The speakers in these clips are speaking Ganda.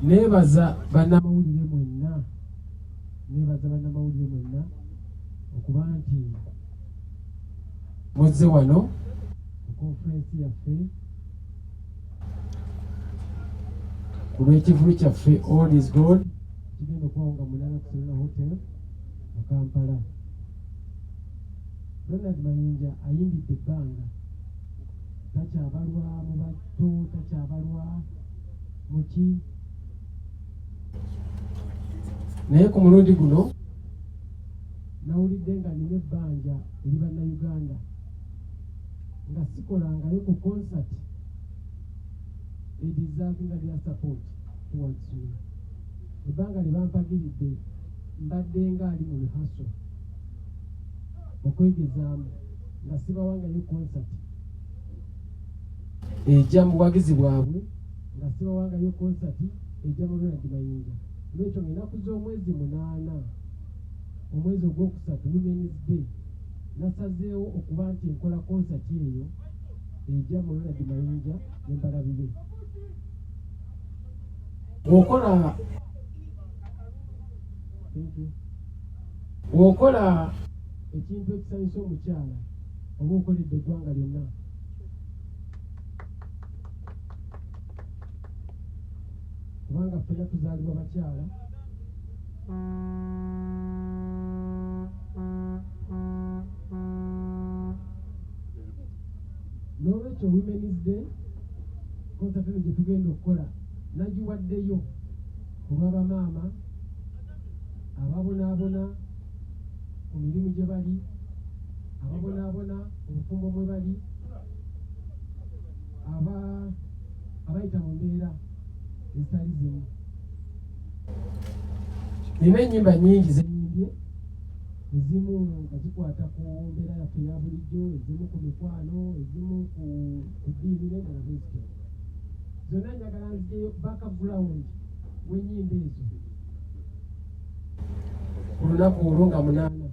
nebaza bannamawulire mwenna okuba nti muzze wano ku konferensi yaffe ku lw'ekivulu kyaffe All is God kigenda okuwawunga munana ku Serena Hotel mu Kampala. Ronald Mayinja ayimbidde ebbanga, takyabalwa mu batto, takyabalwa mu ki, naye ku mulundi guno nawulidde nga nina ebbanja eri bannayuganda nga sikolangayo ku concert edizavinga lya support towards me. Ebbanga lye bampagiridde mbadde nga ali mu rehearsal okwegezaamu nga sibawangayo concert ejja mu buwagizi bwabwe, nga sibawangayo concert ejja mu Ronald Mayinja. Lwekyo ng'ennaku z'omwezi 8 omwezi ogwokusatu Women's Day nasazeewo okuba nti enkola concert eyo ejja mu Ronald Mayinja ne Mbalabibe. Bw'okola ekintu ekisanyusa omukyala oba okoledde eggwanga lyonna, kubanga ffenna tuzaalibwa bakyala, n'olwekyo Women's Day concert eno gye tugenda okukola nagiwaddeyo ku lw'abamaama ababonaabona ku mirimu gye bali, ababonaabona obufumbo mwe bali, abayita mu mbeera ezitali zimu. Nina ennyimba nnyingi ze nyimbye, ezimu nga zikwata ku mbeera yaffe eya bulijjo, ezimu ku mikwano, ezimu ku ddiini n'endala bwezityo. Zonna njagala nzigeyo background w'ennyimba ezo ku lunaku olwo nga 8.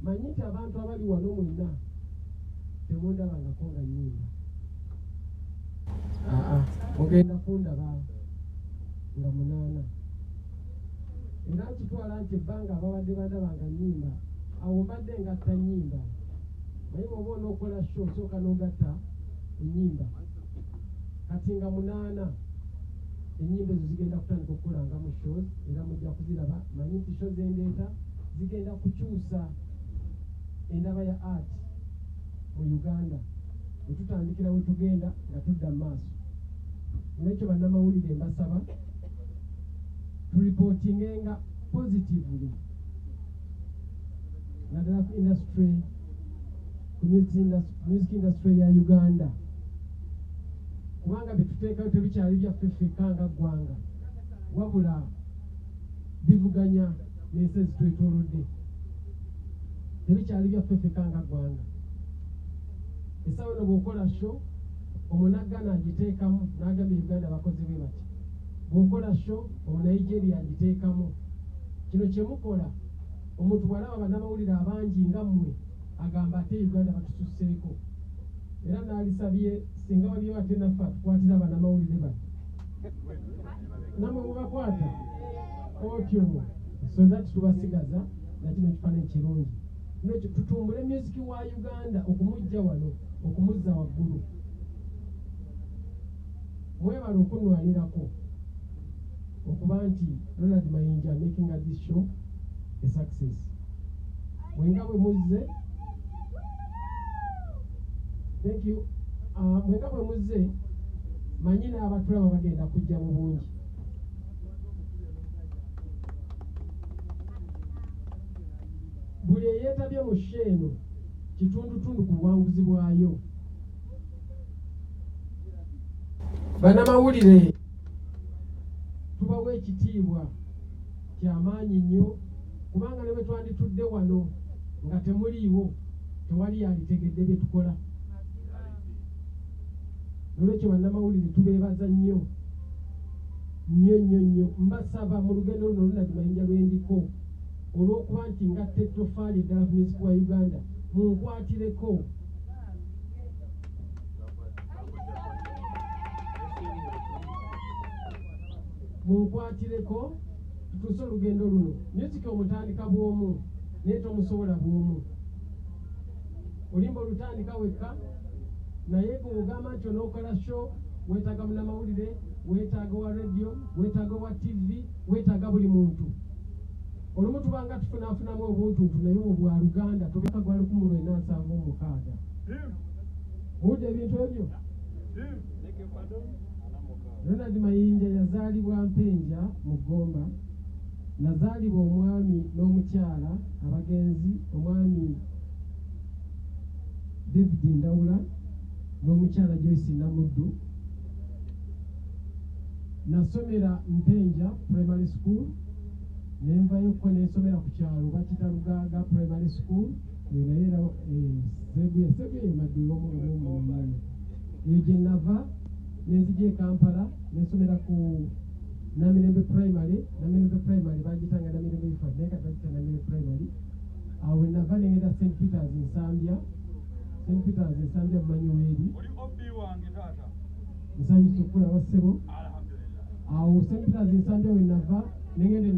Manyi nti abantu abali wano mwenna temundabangako nga nnyimba. Mugenda kundaba nga 8. Era nkitwala nti ebbanga ababadde bandabanga nnyimba, awo mbadde ngatta nnyimba. Naye bw'oba onookola show osooka n'ogatta ennyimba. Kati nga 8 ennyimba ezo zigenda kutandika okukolanga mu shows, era mujja kuziraba. Manyi nti shows endeeta zigenda kukyusa endaba ya art mu Uganda, we tutandikira we tugenda nga tudda mu maaso. N'ekyo bannamawulire mbasaba turipootingenga positively naddala ku industry, ku music industry ya Uganda, kubanga byetuteekayo tebikyali byaffe ffekka nga ggwanga, wabula bivuganya n'ensi ezitwetoolodde. Tebikyali byaffe ffekka nga ggwanga. Essaawa eno bw'okola show omunaggana agiteekamu n'agambye Uganda abakozi be bati, bw'okola show omunigeria agiteekamu. Kino kye mukola omuntu bw'alaba bannamawulire abangi nga mmwe agamba ate Uganda batususseeko. Era n'alisabye singa waliyo ate naffe atukwatira bannamawulire bati, namwe mubakwata otyo, so that tubasigaza na kino kifaananyi kirungi. N'ekyo tutumbule music wa Uganda okumujja wano, okumuzza waggulu. Mwebale okunwanirako okuba nti Ronald Mayinja making this show a success. Mwenga bwe muzze, thank you. Mwenga bwe muzze, manyi n'abatulaba bagenda kujja mu bungi. Buli eyeetabye mu show eno kitundutundu ku buwanguzi bwayo. Bannamawulire tubawa ekitiibwa kyamaanyi nnyo, kubanga ne bwe twanditudde wano nga temuliiwo tewali yanditegedde bye tukola. Nolwekyo bannamawulire tubeebaza nnyo nnyo nnyo nnyo. Mbasaba mu lugendo luno Ronald Mayinja lwendiko, olw'okuba nti ngatta ettofaali eddala ku music wa Uganda, munkwatireko. munkwatireko tutuuse olugendo luno. Music omutandika bw'omu naye tomusobola bw'omu. Olimba olutandika wekka naye bw'ogamba nti onookola show weetaaga munnamawulire, weetaaga wa radio, weetaaga wa TV, weetaaga buli muntu. Olumu tubanga tufunaafunamu obuntuntu naye obwa Luganda tubeka gwa 1976. Muwulidde ebintu ebyo? Ronald Mayinja yazaalibwa Mpenja mu Gomba. Nazaalibwa omwami n'omukyala abagenzi, omwami David Ndawula n'omukyala Joyce Namuddu. Nasomera Mpenja Primary School nenvayo ko nesomera ku kyalo bakita Lugaaga Primary School era Sebuye Maddulo mu eyo gye nava nenzija e Kampala nesomera ku Namirembe Primary bagitanga Namirembe Ifad naye kati bagita Namirembe Primary. Awo nava nengenda St. Peters Nsambya Manyuweri. Nsanyusa okulaba ssebo. Awo St. Peters Nsambya we nava nengenda e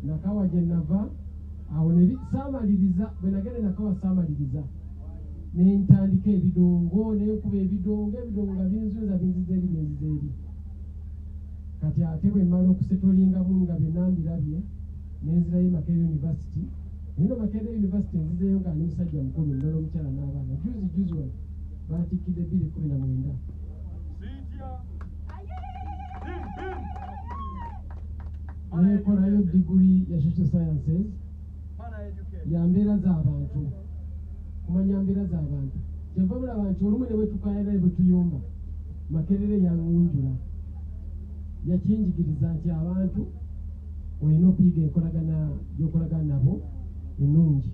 Nakawa gye nava. Awo saamaliriza bwe nagenda Nakawa saamaliriza nentandika ebidongo nenkuba ebidongo nga binziza eri. Kati ate bwe mmala okusetolingamu nga bye nambirabye nenzirayo Makerere University. Nino Makerere University nzizeyo nga ndi musajja mukulu ndola omukyala n'abaana. Juzi wano baatikkidde 2019. Nekolayo degree ya social sciences ya mbeera z'abantu. Kumanya mbeera z'abantu kyenva mulaba nti olumu ne bwe tukaayana ne bwe tuyomba Makerere yangunjula yakinjigiriza nti abantu olina okuyiga enkolagana gy'okolagana nabo ennungi.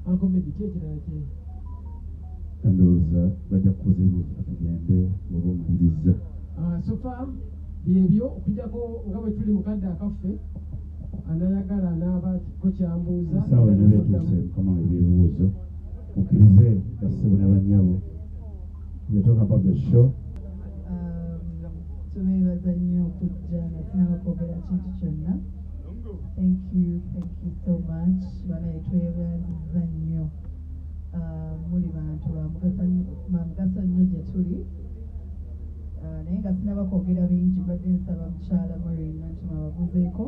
Ankomedi ki ekirala kye? Ndowooza bajja kukuzibuuza tugende oba omaliriza. So far byebyo okujjako nga bwe tuli mu kadde akaffe anayagala anaaba ko kyambuuza. Essaawa eno beetuuse Mukama ebyebuuzo mukkirize bassebo ne bannyabo. We're talking about the show. Tubeebaza nnyo okujja nga tunabakwogera kintu kyonna. Thank you so much. Bana twebaziza nnyo. Muli bantu bamugaso nnyo gye tuli. Naye nga sinabakwogera bingi badde nsaba mukyala Maureen Nantuma ababuuzeeko.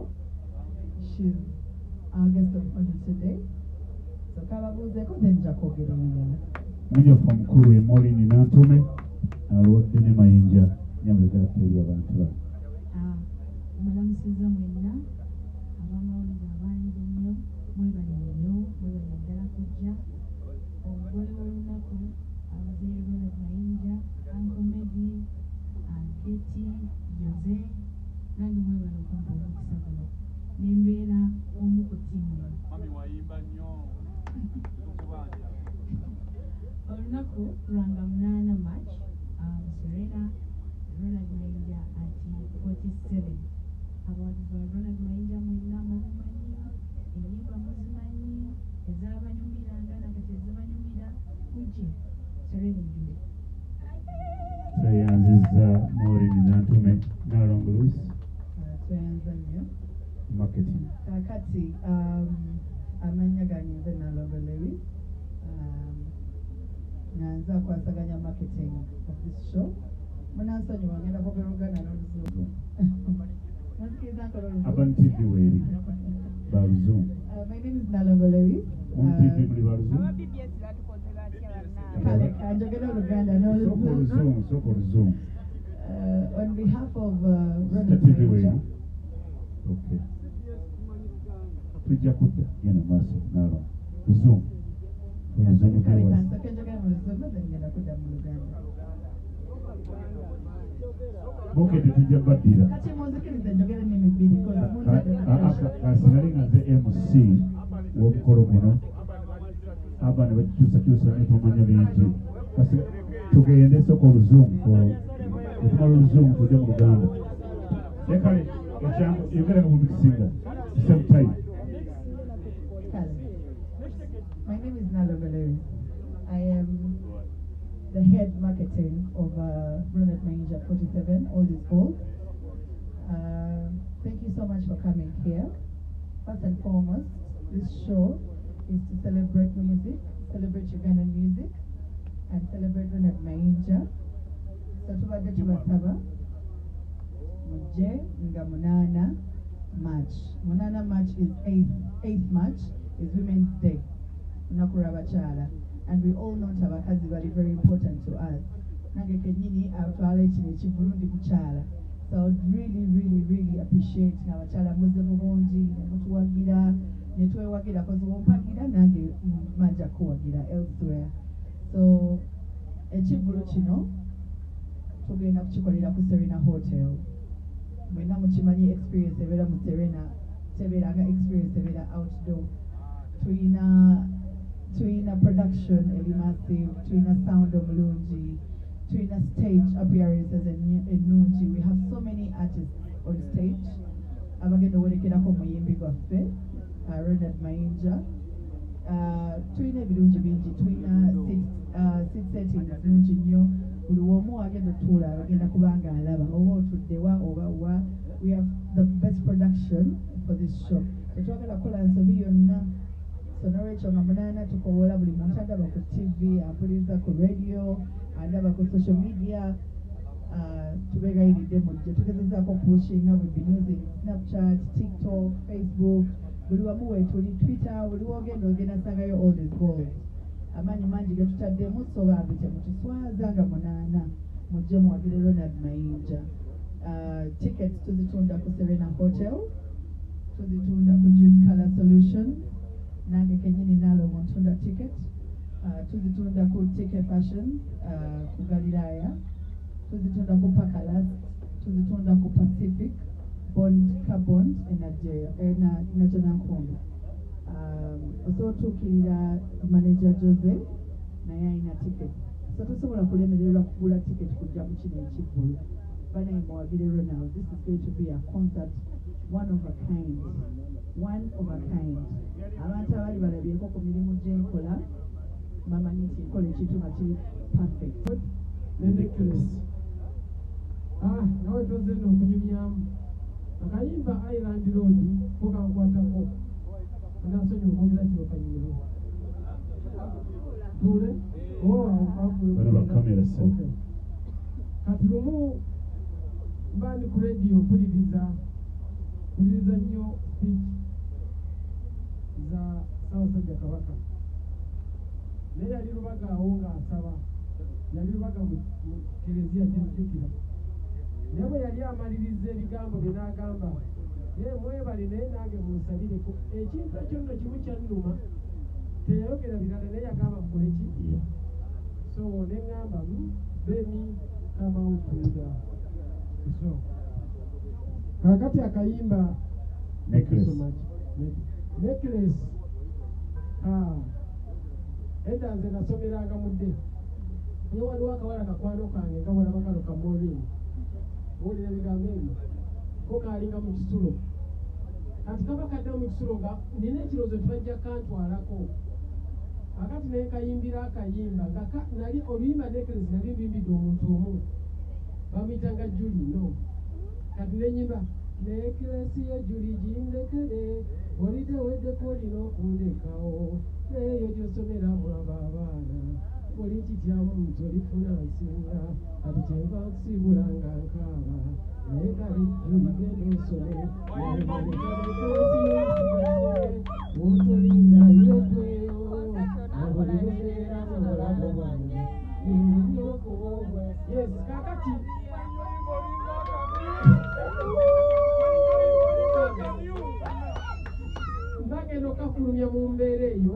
She's our guest of honor today. So kababuuzeeko then nja kwogera ebirala. Mmujjafu omukulu ye Maureen Nantume alwadde ne Mayinja nyamuleka eri abantu bano. Mbalamusiza mwenna abamawulire abangi nnyo mwebale ddala kujja. Omugole w'olunaku abazeeyi Ronald Mayinja, Ankomedi, Keti, Jose, nange mwebale okumpa omukisa guno nembeera omu ku ttiimu. Olunaku lwanga 8 March Serena Ronald Mayinja ati 47. Abantu ba Ronald Mayinja mwenna mubimanyi, ennyimba muzimanyi, ezabanyumiranga nakati ezibanyumira mujje Serena ejjule. Tweyanzizza Maureen Nantume Nalongo Louis. Tweyanza nnyo. Marketing. Kakati amannya gange nze Nalongo Louis. Nganza akwasaganya marketing of this show. Munansonyiwa ngenda kwogera Oluganda n'Oluzungu. Abantu TV weeri baluzungu. My name is Nalongo Louis. Mu TV muli baluzungu. Kale kanjogera Oluganda n'Oluzungu. Sooka Oluzungu. On behalf of Ronald TV weeri. Mayinja. Okay. Tujja kudda genda maaso Nalongo. Luzungu. Oluzungu Kale gwe kansooke njogera mu Luzungu then ngenda kudda mu Luganda. Bokedi tujja baddira. Kati munzikirize njogera ennimi bbiri kasigale nga nze MC w'omukolo guno aba ne bakikyusakyusa ne tumanya bingi. Tugende sooka Oluzungu okumala Oluzungu tujja mu Luganda. Kale ekyangu yogera nga mubikisinga same time. My name is Nalongo Louis. I am the head marketing of 47, All is Gold. Thank you so much for coming here. First and foremost, this show is to celebrate music, celebrate Ugandan music, and celebrate Ronald Mayinja. So tubadde tubasaba mujje nga munana March. Munana March is 8th March is Women's Day. Lunaku lw'abakyala. And we all know abakazi bali very important to us. Nange kennyini atwala ekino ekivulundi kukyala. So I would really appreciate abakyala muze bulungi ne mutuwagira ne twewagira kozi wompagira nange majja kuwagira elsewhere. So ekivulu kino tugenda kukikolera ku Serena Hotel. Mwena mukimanyi experience ebeera mu Serena tebeeranga experience ebeera outdoor. Tuyina production eri massive, tuyina sound omulungi, tuyina stage appearances ennungi. We have so many artists on stage abagenda owerekerako omuyimbi gwaffe Ronald Mayinja. Tuyina ebirungi bingi, tuyina seat settings nungi nnyo. Buli omu agenda otuula agenda kubanga alaba oba otuddewa oba wa. We have the best production for this show. Tetwagala kukola nsobi yonna. So n'olwekyo nga munaana tukowola buli muntu andaba ku TV, ampuliriza ku radio, andaba ku social media. Tubeegayiridde mujje tugezezaako pushinga we've been using Snapchat, TikTok, Facebook, buli wamu weetuli Twitter, buli wogenda sangayo All is Gold. Amaanyi mangi ge tutaddemu so bambi temutuswaza nga munaana mujje muwagire Ronald Mayinja. Tickets tuzitunda ku Serena Hotel, tuzitunda ku Jude Color Solutions, nange kennyini naalwo ntunda ticket. Tuzitunda ku TK Fashion ku Galilaya, tuzitunda ku Pakalas, tuzitunda ku Pacific Bond Najanankumbi. Osotuukirira manager Jose naye alina ticket. So tosobola kulemererwa kugula ticket kujja mu kino ekivvulu. Banaye muwagire Ronald. This is going to be a concert one of a kind. Abantu abali balabyeko ku mirimu gyenkola bamanyi nti nkola ekintu nga kiri perfect. Necklace. Nawe tozenda okunyumyamu akayimba Island Road kokankwatako nasonyi okwogera kino kanyumirwa tule bano bakamera se kati lumu mbandi ku radio mpuliriza nnyo speech za Ssaabasajja Kabaka naye yali lubaga awo ng'asaba yali lubaga mu kereziya gyenzijukira naye bwe yali amaliriza ebigambo bye n'agamba mwebale naye nange munsabireko ekintu ekyo nno kimu kyannuma teyayogera birala naye yagamba mukole ki so neŋŋamba bemi kamawutuda so kakati akayimba necklace edda nze nasomeranga mudde naye waliwo akawala kakwano kange nga walaba kano kamoolini owulira ebigambo ebyo ko kaalinga mu kisulo kati kaba kadda mu kisulo nga nina ekirowoozo tebajja kantwalako akati naye kayimbira akayimba nga nali oluyimba necklace nali mbimbidde omuntu omu bamuyitanga Juli no kati nenyimba necklace ye Juli gindekere olidde weddeko olina okundekawo neeyo gyosomeramu abaana buli kityamu nti olifuna nsinga kati kyenva nkusibulanga nkaaba naye kali Juli genda osome otolinda yekweyo abulirezeramu obulamu bwange nyokuobwa yes kakati bagenda okafulumya mu mbeera eyo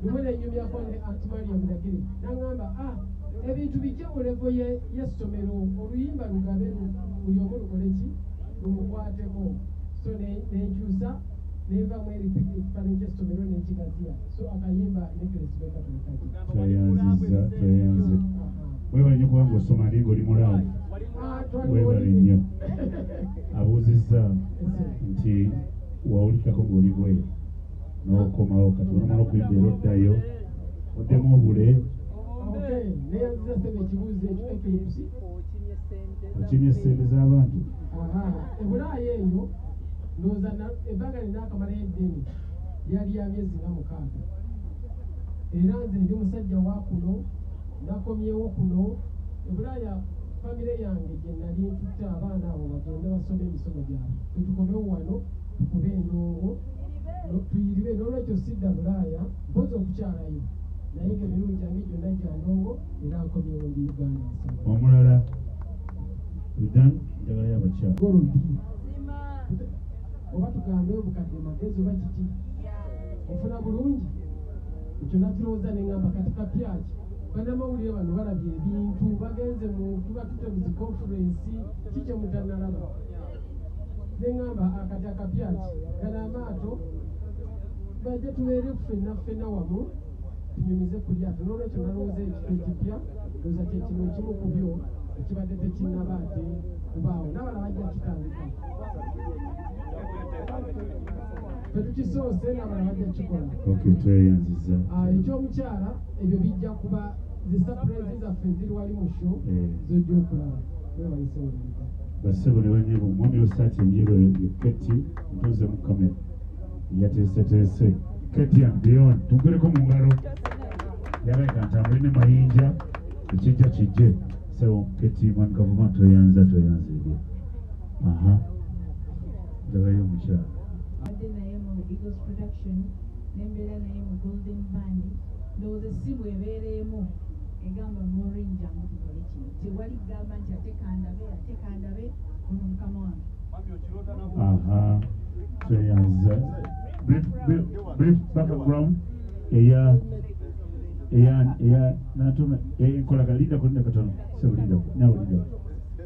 lumu nenyumyako ne Antimaria Mudagire naŋŋamba ebintu bijja mu levo y'essomero oluyimba lugabe buli omu lukole ki lumukwateko so nenkyusa nenvamu ekifaananyi ky'essomero n'ekigaziya so akayimba necklace bekatulekaki tweyanze webale nnyo kubanga osoma naye ng'oli mulaavu webale nnyo abuuzizza nti wawulikako ng'oli bweru n'okomawo kati olumala okuyimba oddayo oddemu obule neyanziza sebe ekibuuzo ekyo eclipsi okimye sente z'abantu ebulaaya eyo ndowooza ebbanga lina akamalayo eddene lyali ya myezi nga 6 era nze ndi musajja wa kuno nakomyewo kuno ebulaaya famire yange gye nali ntutte abaana abo bagende basome emisomo gyabwe tetukomewo wano tukube endongo tuyiribe n'olwekyo sidda bulaaya mpozi okukyalayo naye ng'emirundi gyange gyonna gya ndongo era nkomyewo ndi Uganda. omulala bidan njagala y'abakyala golobi oba tugambe obukadde magezi oba kiki ofuna bulungi ekyo nakirowooza ne ŋŋamba kati kapyaki bannamawulire bano balabye ebintu bagenze mu tuba tutemizi konferensi kikye mutanalaba ne ŋŋamba akati akapyaki gano amaato bajje tubeere ffenna wamu tunyumize ku lyato n'olwekyo nalowooza ekifo ekipya looza kye kino ekimu ku byo ekibadde tekinnaba ate kubaawo n'abala bajja kitandika tetukisoose n'abala bajja kikola tweyanziza ekyomukyala ebyo bijja kuba zi surprise zaffe ziri wali mu show zojja okulaba webayise wuliriza basebo ne banyebo mwami osaati enjiro Keti ntuze mu kamera yateeseteese Keti and beyond tuguleko mu ngalo yalaga ntambule ne mayinja ekijja kijje so Keti man government toyanza ebyo njagayo omukyala Badde naye mu Eagles Production nembeera naye mu Golden Band ndowooza essimu ebeereemu egamba Maureen jangu tukole kino tewali gamba nti ate kandabe ono mukama wange tweyanza brief background eya natuma enkolaga linda katono sebulinda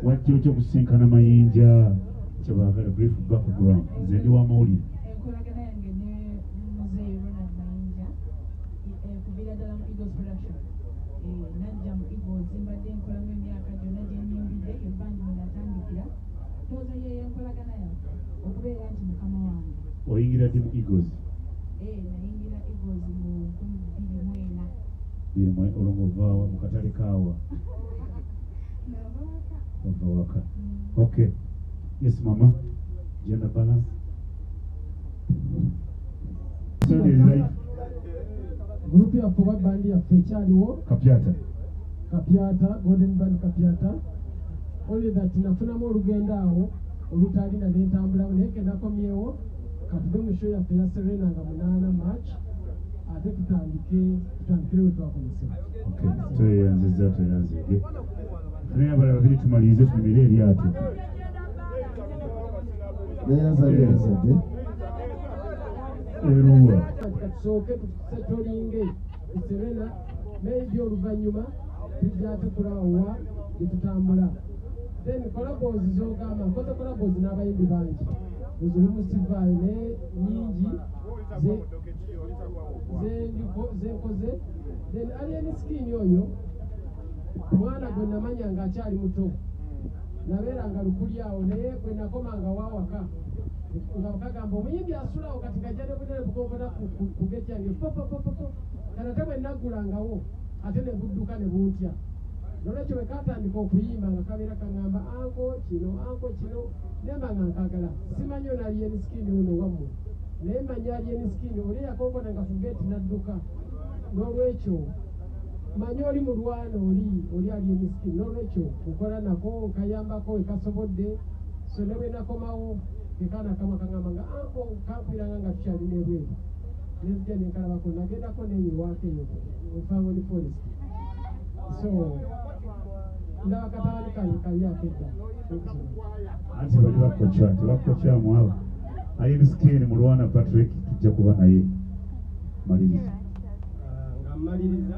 wajja okyo kusinkana mayinja kyebagala brief background nze ndi wa mawulire enkolagana yange ne muzeeyi Ronald Mayinja kuviira ddala mu Eagles Production najja mu Eagles mbadde nkolamu emyaka gyonna gye nyimbidde ebbandi mwe natandikira ndowooza yeyo enkolagana yange okubeera nti mukama wange oyingira ddi mu Eagles nayingira Eagles mu 2024 olwo ovaawa mu katale kaawa ova waka okay yes mama gender balance gurupu yaffe oba bandi yaffe ekyaliwo kapyata golden band kapyata only that nafunamu olugendo awo olutalina nentambulawo naye kenakomyewo katuve mu show yaffe ya Serena nga 8 March ate tutandikire we twakomesera tweyanziza naye abala babiri tumalirize tumire eryato eruwa tusooke tusetolinge Serena maybe oluvannyuma tujja tukulaawa gyetutambula then collabos zogamba nkoze collabos n'abayimbi bangi muzirumu sivaayo naye nyingi zenkoze then Alien Skin oyo omwana gwe namanya ng'akyali muto nabeeranga lukuli awo naye gwe nakomanga waawaka nga bakagamba omuyimbi asulawo kati gajja ne bunene bukovona ku geti yange popopopopo kanate bwe naggulangawo ate ne budduka ne buntya nolwekyo bwe katandika okuyimba nga kabeera kaŋŋamba anko kino nemba nga nkagala simanyi ono Alien Skin ono wammwe naye manya Alien Skin oli yakonkonanga ku geti nadduka n'olwekyo manyi oli mulwana oli Alien Skin n'olwekyo nkola nako nkayambako ekasobodde so ne bwe nakomawo kekaana kamwe kaŋŋamba nga anko kampiranga nga tukyalina ebweru nezija nenkalabako nagendako nenyiwaako eyo Ofangoni Forest so ndaba kataani kange kali akedda anti bali bakokyamu abo Alien Skin mulwana Patrick tujja kuba naye maliriza nga mmaliriza